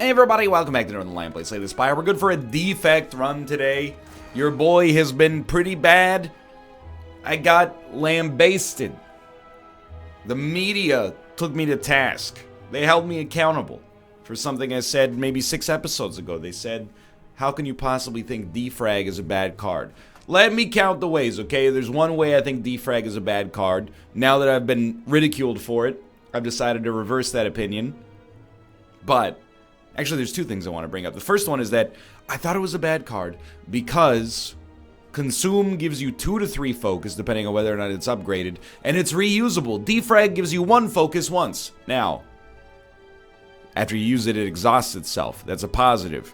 Hey everybody, welcome back to Northernlion Play Slay the Spire. We're good for a defect run today. Your boy has been pretty bad. I got lambasted. The media took me to task. They held me accountable for something I said maybe 6 episodes ago. They said, how can you possibly think defrag is a bad card? Let me count the ways, okay? There's one way I think defrag is a bad card. Now that I've been ridiculed for it, I've decided to reverse that opinion. But actually, there's 2 things I want to bring up. The first one is that I thought it was a bad card because Consume gives you 2 to 3 focus, depending on whether or not it's upgraded, and it's reusable. Defrag gives you 1 focus once. Now, after you use it, it exhausts itself. That's a positive.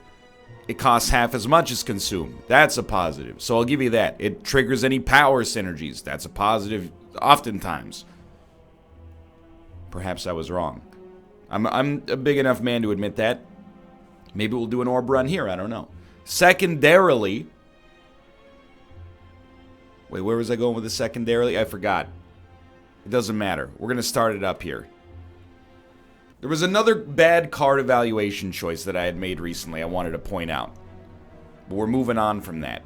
It costs half as much as Consume. That's a positive. So I'll give you that. It triggers any power synergies. That's a positive oftentimes. Perhaps I was wrong. I'm a big enough man to admit that. Maybe we'll do an orb run here, I don't know. Secondarily... Wait, where was I going with the secondarily? I forgot. It doesn't matter. We're going to start it up here. There was another bad card evaluation choice that I had made recently I wanted to point out. But we're moving on from that.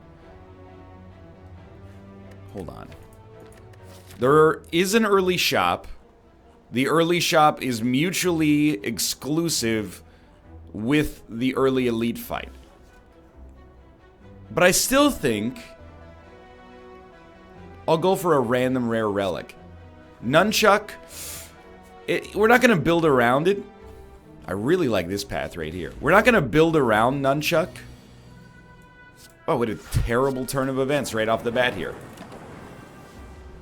Hold on. There is an early shop. The early shop is mutually exclusive with the early elite fight. But I still think I'll go for a random rare relic. Nunchuck, we're not going to build around it. I really like this path right here. We're not going to build around Nunchuck. Oh, what a terrible turn of events right off the bat here.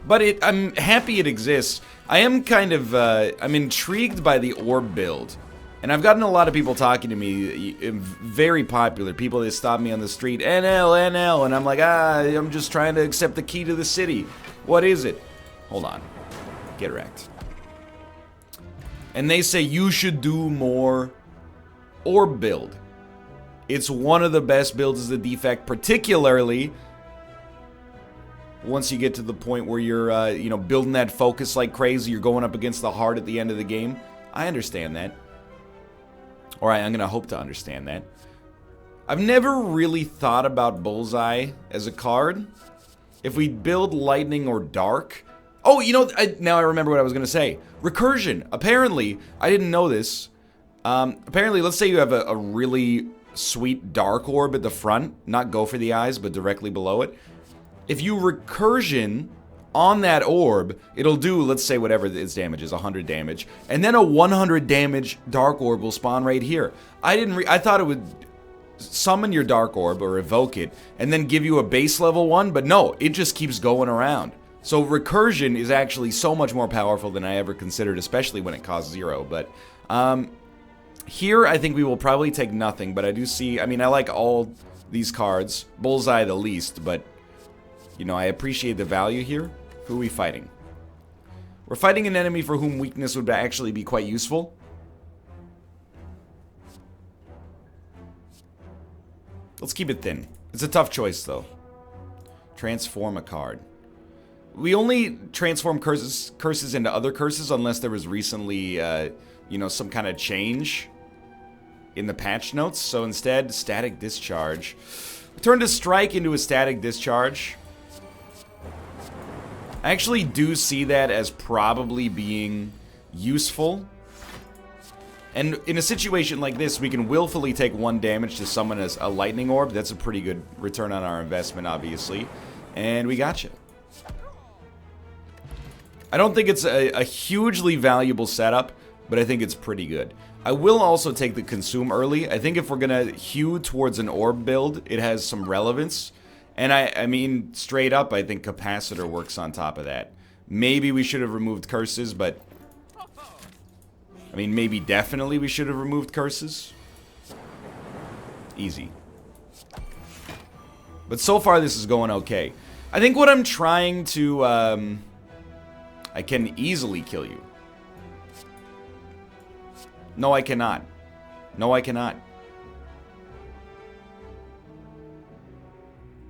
But I'm happy it exists. I am kind of, I'm intrigued by the orb build. And I've gotten a lot of people talking to me, very popular, people that stop me on the street, NL, and I'm like, I'm just trying to accept the key to the city. What is it? Hold on. Get wrecked. And they say you should do more orb build. It's one of the best builds as a defect, particularly once you get to the point where you're, building that focus like crazy, you're going up against the heart at the end of the game. I understand that. Or I'm going to hope to understand that. I've never really thought about Bullseye as a card. If we build Lightning or Dark... Oh, now I remember what I was going to say. Recursion. Apparently, I didn't know this. Apparently, let's say you have a really sweet Dark Orb at the front. Not go for the eyes, but directly below it. If you Recursion on that orb, it'll do, let's say, whatever its damage is, 100 damage. And then a 100 damage Dark Orb will spawn right here. I thought it would summon your Dark Orb or evoke it, and then give you a base level one, but no, it just keeps going around. So Recursion is actually so much more powerful than I ever considered, especially when it costs 0. But here, I think we will probably take nothing, but I do see, I like all these cards. Bullseye the least, but, I appreciate the value here. Who are we fighting? We're fighting an enemy for whom weakness would actually be quite useful. Let's keep it thin. It's a tough choice, though. Transform a card. We only transform curses into other curses unless there was recently, some kind of change in the patch notes. So instead, Static Discharge. We turned a strike into a Static Discharge. I actually do see that as probably being useful. And in a situation like this, we can willfully take 1 damage to summon as a Lightning Orb. That's a pretty good return on our investment, obviously. And we got you. I don't think it's a hugely valuable setup, but I think it's pretty good. I will also take the Consume early. I think if we're going to hew towards an orb build, it has some relevance. And I mean, straight up, I think Capacitor works on top of that. Maybe we should have removed curses, but... maybe definitely we should have removed curses. Easy. But so far, this is going okay. I think what I'm trying to... I can easily kill you. No, I cannot. No, I cannot.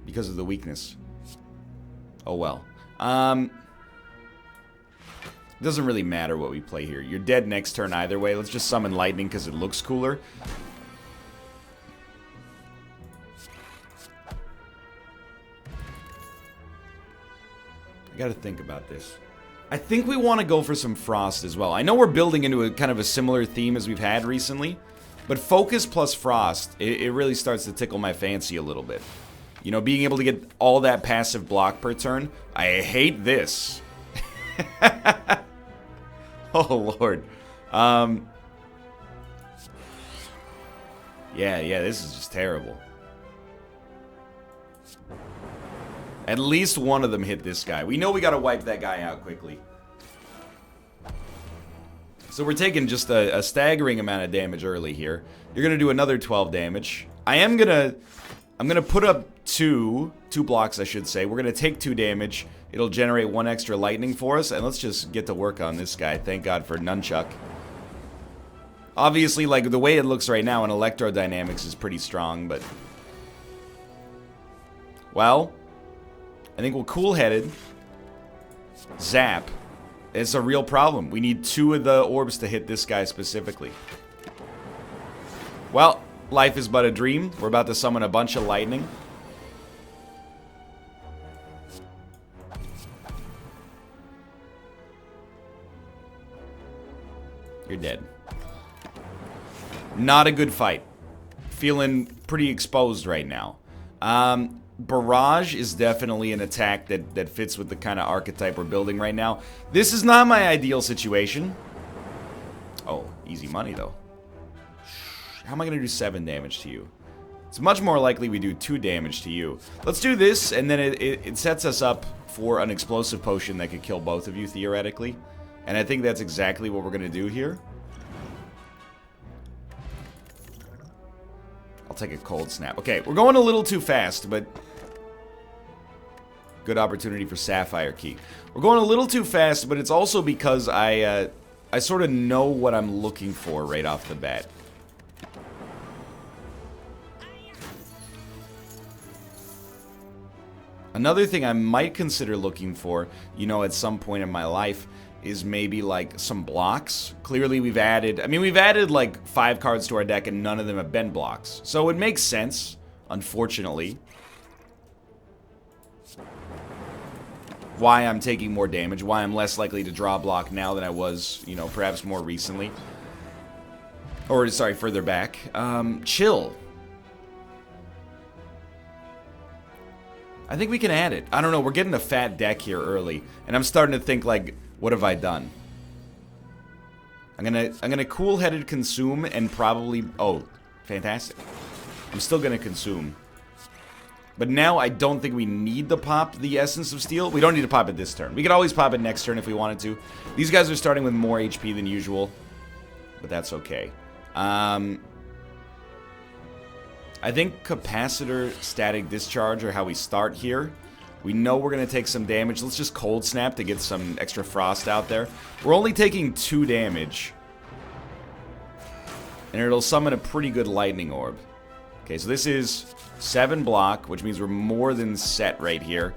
Because of the weakness. Oh well. Doesn't really matter what we play here. You're dead next turn either way. Let's just summon lightning because it looks cooler. I gotta think about this. I think we want to go for some frost as well. I know we're building into a kind of a similar theme as we've had recently, but focus plus frost, it really starts to tickle my fancy a little bit. You know, being able to get all that passive block per turn. I hate this. Oh, Lord. Yeah, this is just terrible. At least one of them hit this guy. We know we gotta wipe that guy out quickly. So we're taking just a staggering amount of damage early here. You're gonna do another 12 damage. I'm gonna put up two blocks, I should say. We're gonna take 2 damage. It'll generate 1 extra lightning for us, and let's just get to work on this guy. Thank God for Nunchuck. Obviously, like, the way it looks right now in electrodynamics is pretty strong, but... Well, I think we'll cool-headed. Zap. It's a real problem. We need 2 of the orbs to hit this guy specifically. Well, life is but a dream. We're about to summon a bunch of lightning. You're dead. Not a good fight. Feeling pretty exposed right now. Barrage is definitely an attack that fits with the kind of archetype we're building right now. This is not my ideal situation. Oh, easy money though. How am I going to do 7 damage to you? It's much more likely we do 2 damage to you. Let's do this, and then it sets us up for an explosive potion that could kill both of you, theoretically. And I think that's exactly what we're going to do here. I'll take a cold snap. Okay, we're going a little too fast, but... Good opportunity for Sapphire Key. We're going a little too fast, but it's also because I sort of know what I'm looking for right off the bat. Another thing I might consider looking for, you know, at some point in my life, is maybe like some blocks. Clearly we've added, I mean, we've added like 5 cards to our deck and none of them have been blocks. So it makes sense, unfortunately, why I'm taking more damage, why I'm less likely to draw a block now than I was, you know, perhaps more recently. Or, sorry, further back. Chill. I think we can add it. I don't know, we're getting a fat deck here early, and I'm starting to think, like, what have I done? I'm gonna cool-headed consume and probably... Oh, fantastic. I'm still gonna consume. But now I don't think we need to pop the Essence of Steel. We don't need to pop it this turn. We could always pop it next turn if we wanted to. These guys are starting with more HP than usual, but that's okay. I think Capacitor, Static Discharge are how we start here. We know we're going to take some damage. Let's just Cold Snap to get some extra frost out there. We're only taking 2 damage. And it'll summon a pretty good Lightning Orb. Okay, so this is 7 block, which means we're more than set right here.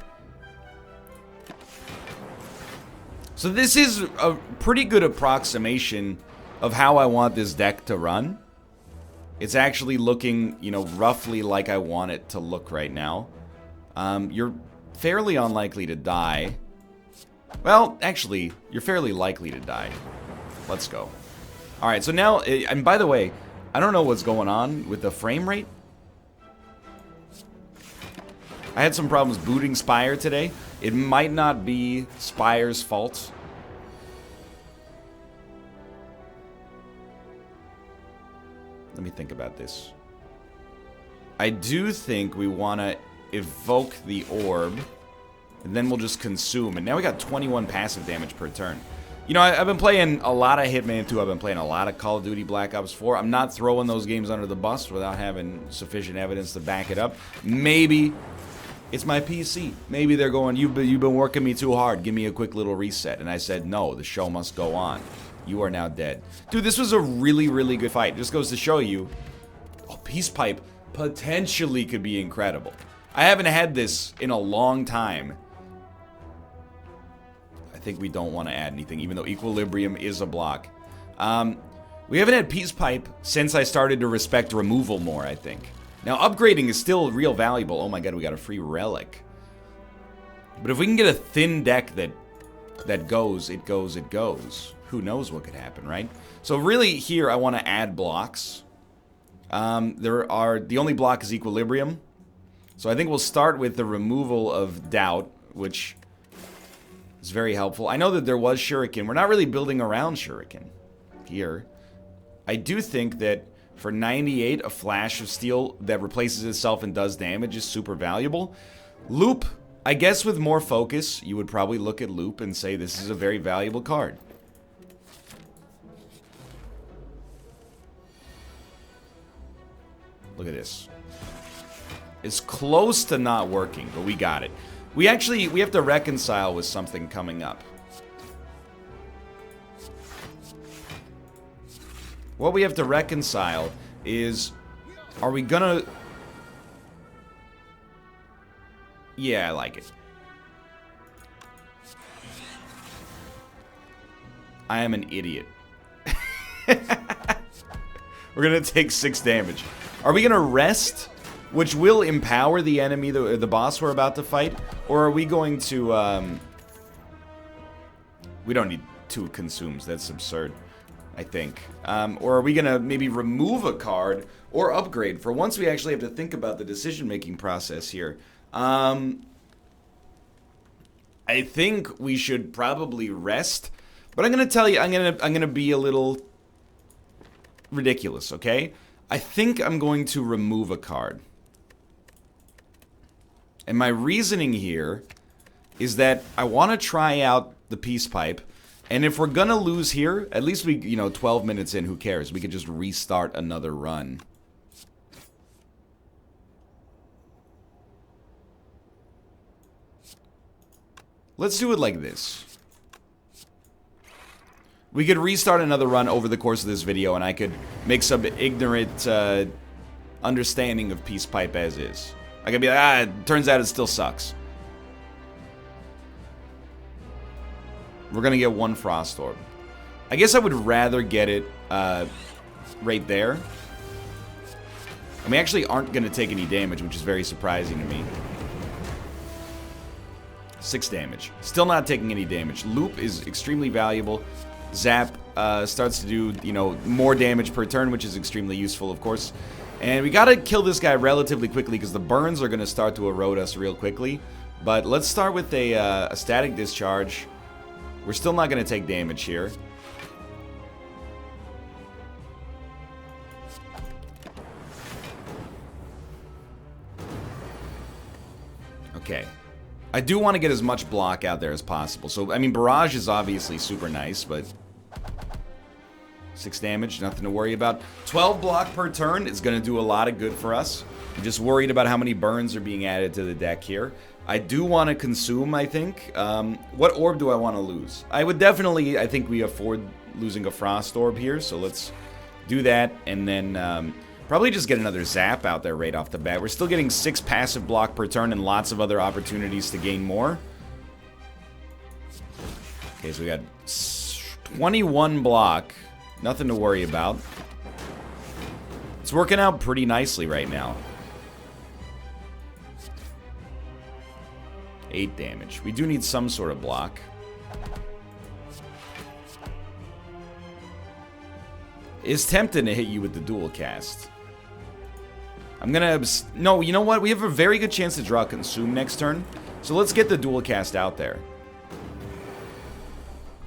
So this is a pretty good approximation of how I want this deck to run. It's actually looking, you know, roughly like I want it to look right now. You're fairly unlikely to die. Well, actually, you're fairly likely to die. Let's go. Alright, so now, and by the way, I don't know what's going on with the frame rate. I had some problems booting Spire today. It might not be Spire's fault. Let me think about this. I do think we want to evoke the orb, and then we'll just consume. And now we got 21 passive damage per turn. You know, I've been playing a lot of Hitman 2. I've been playing a lot of Call of Duty Black Ops 4. I'm not throwing those games under the bus without having sufficient evidence to back it up. Maybe it's my PC. Maybe they're going, you've been working me too hard. Give me a quick little reset. And I said, no, the show must go on. You are now dead. Dude, this was a really, really good fight. Just goes to show you, oh, Peace Pipe potentially could be incredible. I haven't had this in a long time. I think we don't want to add anything, even though Equilibrium is a block. We haven't had Peace Pipe since I started to respect removal more, I think. Now, upgrading is still real valuable. Oh my god, we got a free relic. But if we can get a thin deck that goes, it goes, it goes, who knows what could happen, right? So really here I want to add blocks. The only block is Equilibrium. So I think we'll start with the removal of Doubt, which is very helpful. I know that there was Shuriken. We're not really building around Shuriken here. I do think that for 98, a Flash of Steel that replaces itself and does damage is super valuable. Loop, I guess with more focus, you would probably look at Loop and say this is a very valuable card. Look at this. It's close to not working, but we got it. We have to reconcile with something coming up. What we have to reconcile is, are we gonna... Yeah, I like it. I am an idiot. We're gonna take 6 damage. Are we gonna rest, which will empower the enemy, the boss we're about to fight? Or are we going to, we don't need 2 consumes, that's absurd, I think. Or are we gonna maybe remove a card or upgrade for once we actually have to think about the decision-making process here? I think we should probably rest, but I'm gonna tell you, I'm gonna be a little ridiculous, okay? I think I'm going to remove a card. And my reasoning here is that I want to try out the Peace Pipe, and if we're gonna lose here, at least we, 12 minutes in, who cares? We could just restart another run. Let's do it like this. We could restart another run over the course of this video, and I could make some ignorant understanding of Peace Pipe as is. I could be like, it turns out it still sucks. We're gonna get 1 Frost Orb. I guess I would rather get it right there. And we actually aren't gonna take any damage, which is very surprising to me. 6 damage. Still not taking any damage. Loop is extremely valuable. Zap starts to do, more damage per turn, which is extremely useful, of course. And we gotta kill this guy relatively quickly because the burns are gonna start to erode us real quickly. But let's start with a Static Discharge. We're still not gonna take damage here. Okay. I do want to get as much block out there as possible. So, I mean, Barrage is obviously super nice, but 6 damage, nothing to worry about. 12 block per turn is going to do a lot of good for us. I'm just worried about how many burns are being added to the deck here. I do want to consume, I think. What orb do I want to lose? I would definitely, I think we afford losing a Frost Orb here, so let's do that, and then probably just get another Zap out there right off the bat. We're still getting 6 passive block per turn and lots of other opportunities to gain more. Okay, so we got 21 block. Nothing to worry about. It's working out pretty nicely right now. 8 damage. We do need some sort of block. It's tempting to hit you with the dual cast. I'm gonna... No, you know what? We have a very good chance to draw Consume next turn. So let's get the dual cast out there.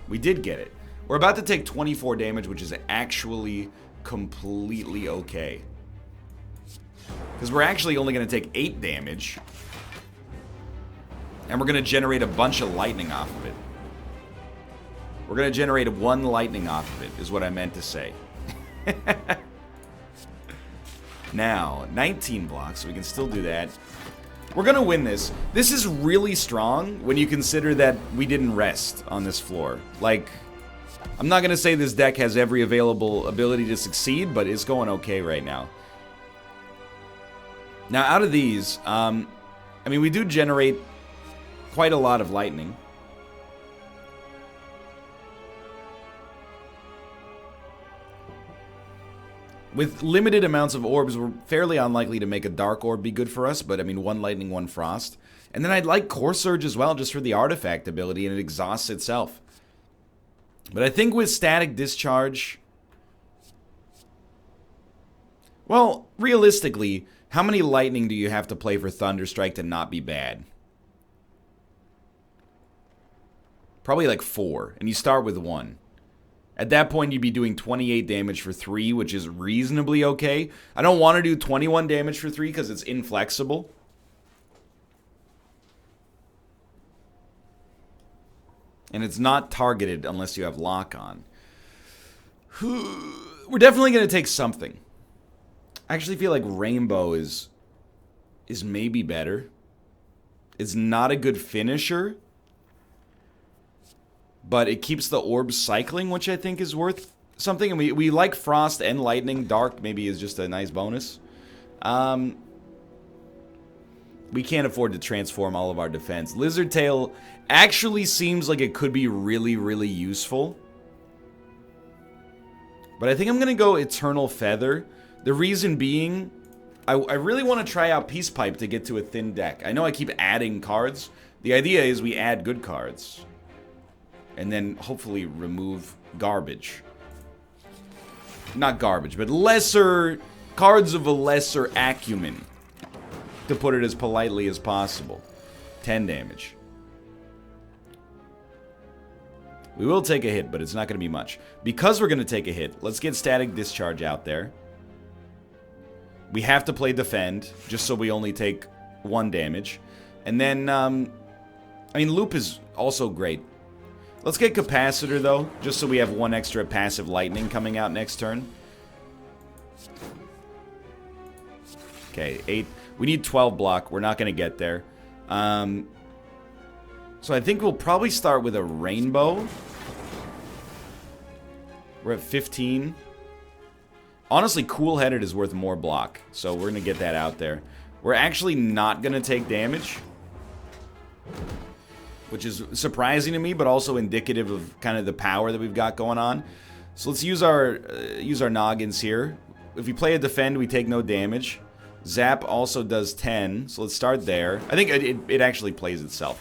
We did get it. We're about to take 24 damage, which is actually completely okay. Because we're actually only going to take 8 damage. And we're going to generate a bunch of lightning off of it. We're going to generate 1 lightning off of it, is what I meant to say. Now, 19 blocks, so we can still do that. We're going to win this. This is really strong when you consider that we didn't rest on this floor. Like, I'm not going to say this deck has every available ability to succeed, but it's going okay right now. Now, out of these, I mean, we do generate quite a lot of lightning. With limited amounts of orbs, we're fairly unlikely to make a Dark Orb be good for us, but I mean, 1 lightning, 1 frost And then I'd like Core Surge as well, just for the artifact ability, and it exhausts itself. But I think with Static Discharge... Well, realistically, how many Lightning do you have to play for Thunderstrike to not be bad? Probably like 4, and you start with 1. At that point, you'd be doing 28 damage for 3, which is reasonably okay. I don't want to do 21 damage for 3 because it's inflexible. And it's not targeted unless you have lock on. We're definitely going to take something. I actually feel like Rainbow is maybe better. It's not a good finisher. But it keeps the orbs cycling, which I think is worth something. And we like Frost and Lightning. Dark maybe is just a nice bonus. We can't afford to transform all of our defense. Lizard Tail actually seems like it could be really, really useful. But I think I'm going to go Eternal Feather. The reason being, I really want to try out Peace Pipe to get to a thin deck. I know I keep adding cards. The idea is we add good cards. And then hopefully remove garbage. Not garbage, but lesser... Cards of a lesser acumen. To put it as politely as possible. 10 damage. We will take a hit, but it's not going to be much. Because we're going to take a hit, let's get Static Discharge out there. We have to play Defend, just so we only take 1 damage. And then, I mean, Loop is also great. Let's get Capacitor, though, just so we have 1 extra passive Lightning coming out next turn. Okay, 8. We need 12 block. We're not going to get there. So I think we'll probably start with a Rainbow. We're at 15. Honestly, Cool Headed is worth more block, so we're going to get that out there. We're actually not going to take damage, which is surprising to me, but also indicative of kind of the power that we've got going on. So let's use our noggins here. If we play a Defend, we take no damage. Zap also does 10, so let's start there. I think it actually plays itself.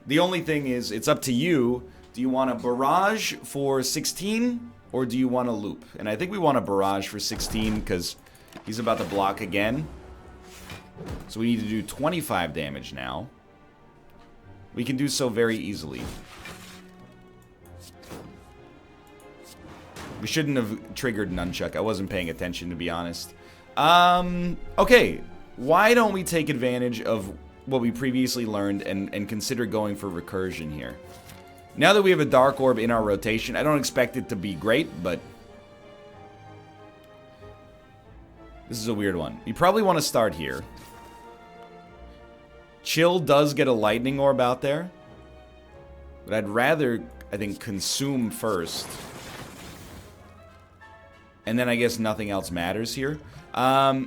The only thing is, it's up to you. Do you want a Barrage for 16, or do you want a Loop? And I think we want a Barrage for 16, because he's about to block again. So we need to do 25 damage now. We can do so very easily. We shouldn't have triggered Nunchuck. I wasn't paying attention, to be honest. Okay. Why don't we take advantage of what we previously learned and consider going for Recursion here? Now that we have a Dark Orb in our rotation, I don't expect it to be great, but this is a weird one. You probably want to start here. Chill does get a Lightning Orb out there, but I'd rather, I think, Consume first. And then I guess nothing else matters here. Why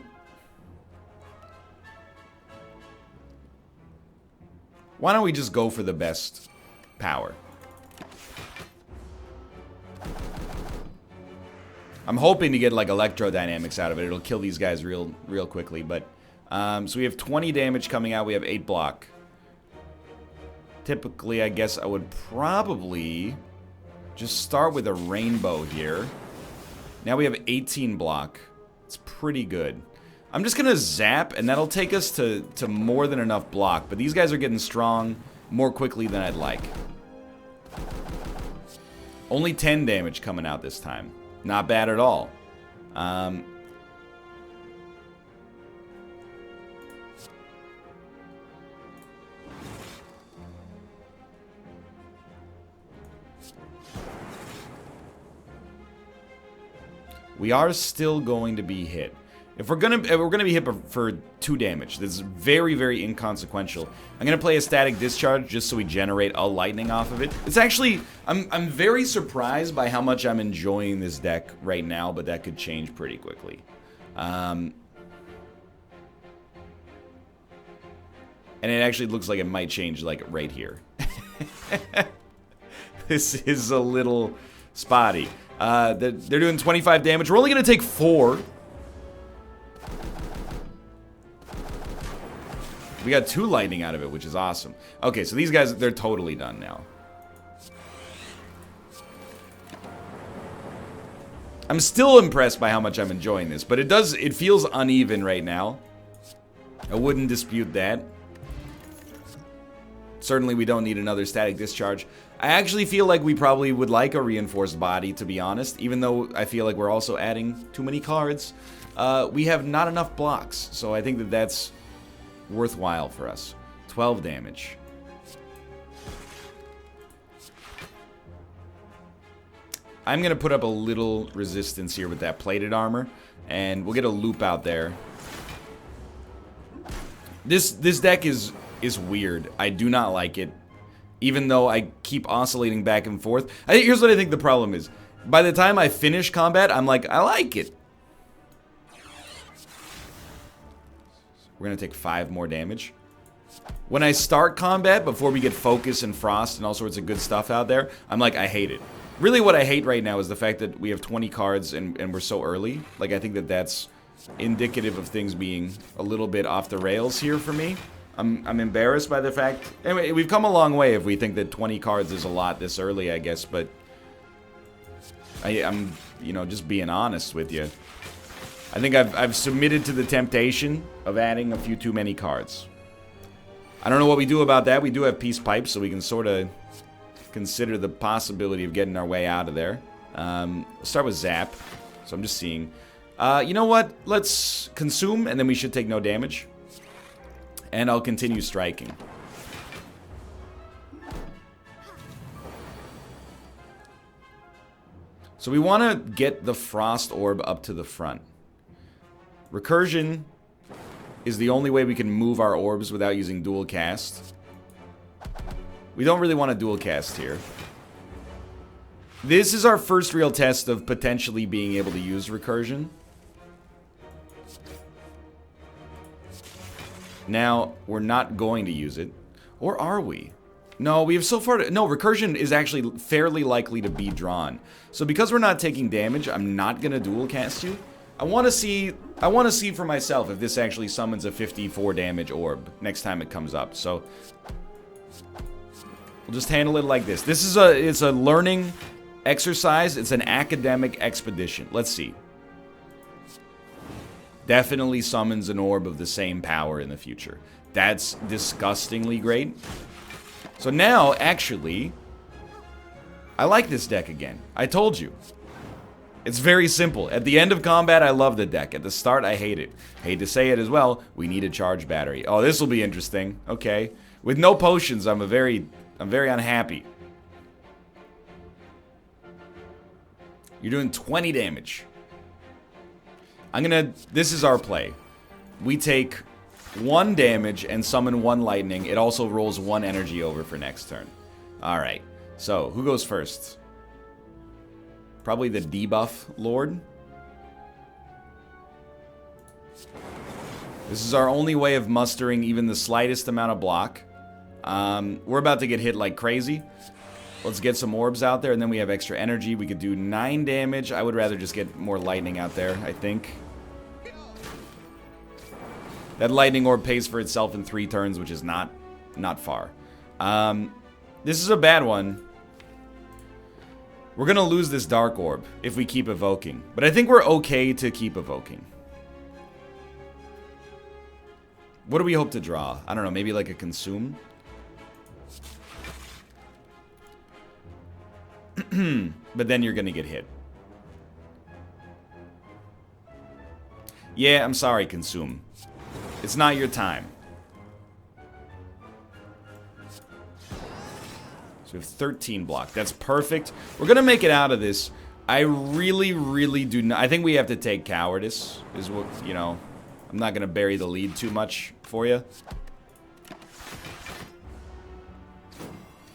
don't we just go for the best power? I'm hoping to get like electrodynamics out of it. It'll kill these guys real quickly, but so we have 20 damage coming out. We have 8 block. Typically, I guess I would probably just start with a Rainbow here. Now we have 18 block. It's pretty good. I'm just gonna zap, and that'll take us to more than enough block. But these guys are getting strong more quickly than I'd like. Only 10 damage coming out this time. Not bad at all. We are still going to be hit. If we're gonna be hit for 2 damage. This is very, very inconsequential. I'm gonna play a Static Discharge just so we generate a Lightning off of it. It's actually, I'm very surprised by how much I'm enjoying this deck right now, but that could change pretty quickly. And it actually looks like it might change like right here. This is a little spotty. They're doing 25 damage. We're only gonna take 4. We got 2 lightning out of it, which is awesome. Okay, so these guys, they're totally done now. I'm still impressed by how much I'm enjoying this, but it feels uneven right now. I wouldn't dispute that. Certainly we don't need another static discharge. I actually feel like we probably would like a reinforced body, to be honest, even though I feel like we're also adding too many cards. We have not enough blocks, so I think that that's worthwhile for us. 12 damage. I'm going to put up a little resistance here with that plated armor, and we'll get a loop out there. This deck is weird. I do not like it, even though I keep oscillating back and forth. Here's what I think the problem is. By the time I finish combat, I'm like, I like it. We're going to take 5 more damage. When I start combat, before we get focus and frost and all sorts of good stuff out there, I'm like, I hate it. Really what I hate right now is the fact that we have 20 cards and we're so early. Like, I think that that's indicative of things being a little bit off the rails here for me. I'm embarrassed by the fact... Anyway, we've come a long way if we think that 20 cards is a lot this early, I guess, but... I'm, you know, just being honest with you. I think I've submitted to the temptation of adding a few too many cards. I don't know what we do about that. We do have peace pipes, so we can sort of consider the possibility of getting our way out of there. Start with Zap. So I'm just seeing. You know what? Let's consume, and then we should take no damage. And I'll continue striking. So we want to get the Frost Orb up to the front. Recursion is the only way we can move our orbs without using dual cast. We don't really want to dual cast here. This is our first real test of potentially being able to use recursion. Now, we're not going to use it. Or are we? No, we have so far... No, recursion is actually fairly likely to be drawn. So because we're not taking damage, I'm not going to dual cast you. I want to see for myself if this actually summons a 54 damage orb next time it comes up. So we'll just handle it like this. This is it's a learning exercise. It's an academic expedition. Let's see. Definitely summons an orb of the same power in the future. That's disgustingly great. So now, actually, I like this deck again. I told you. It's very simple. At the end of combat, I love the deck. At the start, I hate it. Hate to say it as well. We need a charge battery. Oh, this will be interesting. Okay. With no potions, I'm very unhappy. You're doing 20 damage. This is our play. We take 1 damage and summon 1 lightning. It also rolls 1 energy over for next turn. Alright. So, who goes first? Probably the debuff lord. This is our only way of mustering even the slightest amount of block. We're about to get hit like crazy. Let's get some orbs out there, and then we have extra energy. We could do 9 damage. I would rather just get more lightning out there, I think. That lightning orb pays for itself in 3 turns, which is not far. This is a bad one. We're going to lose this dark orb if we keep evoking. But I think we're okay to keep evoking. What do we hope to draw? I don't know, maybe like a consume? But then you're going to get hit. Yeah, I'm sorry, consume. It's not your time. So we have 13 block. That's perfect. We're going to make it out of this. I really, really do not... I think we have to take cowardice. Is what, you know... I'm not going to bury the lead too much for you.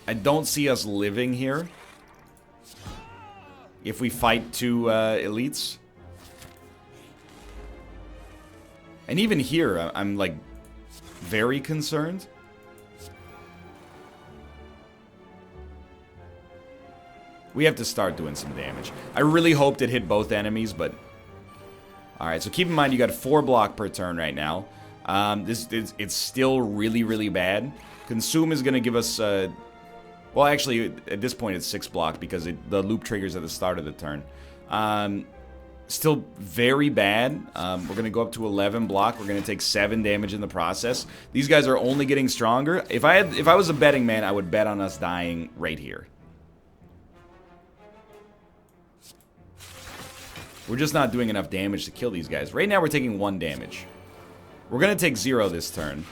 I don't see us living here. If we fight 2 elites. And even here, I'm like very concerned. We have to start doing some damage. I really hoped it hit both enemies, but... Alright, so keep in mind you got 4 block per turn right now. It's still really, really bad. Consume is going to give us... well, actually, at this point, it's 6 block because the loop triggers at the start of the turn. Still very bad. We're going to go up to 11 block. We're going to take 7 damage in the process. These guys are only getting stronger. If I was a betting man, I would bet on us dying right here. We're just not doing enough damage to kill these guys. Right now, we're taking 1 damage. We're going to take 0 this turn.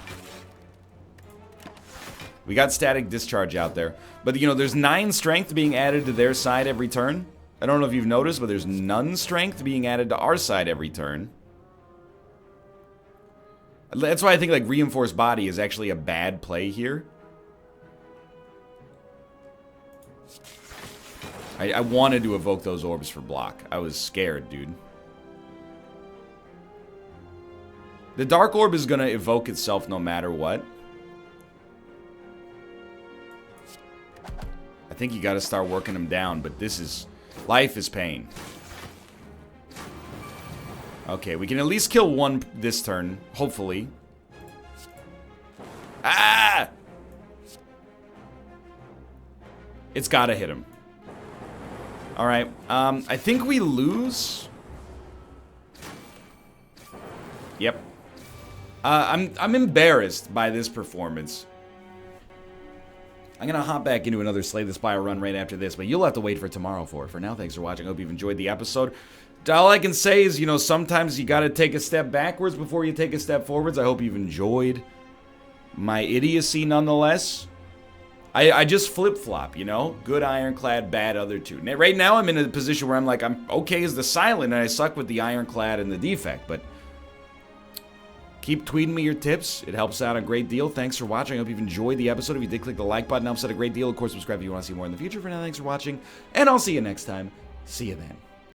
We got static discharge out there. But, you know, there's 9 strength being added to their side every turn. I don't know if you've noticed, but there's none strength being added to our side every turn. That's why I think, like, reinforced body is actually a bad play here. I wanted to evoke those orbs for block. I was scared, dude. The Dark Orb is going to evoke itself no matter what. I think you got to start working him down, but this is... Life is pain. Okay, we can at least kill 1 this turn, hopefully. Ah! It's got to hit him. Alright, I think we lose. Yep. I'm embarrassed by this performance. I'm going to hop back into another Slay the Spire run right after this, but you'll have to wait for tomorrow for it. For now, thanks for watching. I hope you've enjoyed the episode. All I can say is, you know, sometimes you got to take a step backwards before you take a step forwards. I hope you've enjoyed my idiocy nonetheless. I just flip-flop, you know? Good Ironclad, bad other 2. Right now, I'm in a position where I'm like, I'm okay as the Silent, and I suck with the Ironclad and the Defect, but... Keep tweeting me your tips. It helps out a great deal. Thanks for watching. I hope you've enjoyed the episode. If you did, click the like button. It helps out a great deal. Of course, subscribe if you want to see more in the future. For now, thanks for watching, and I'll see you next time. See you then.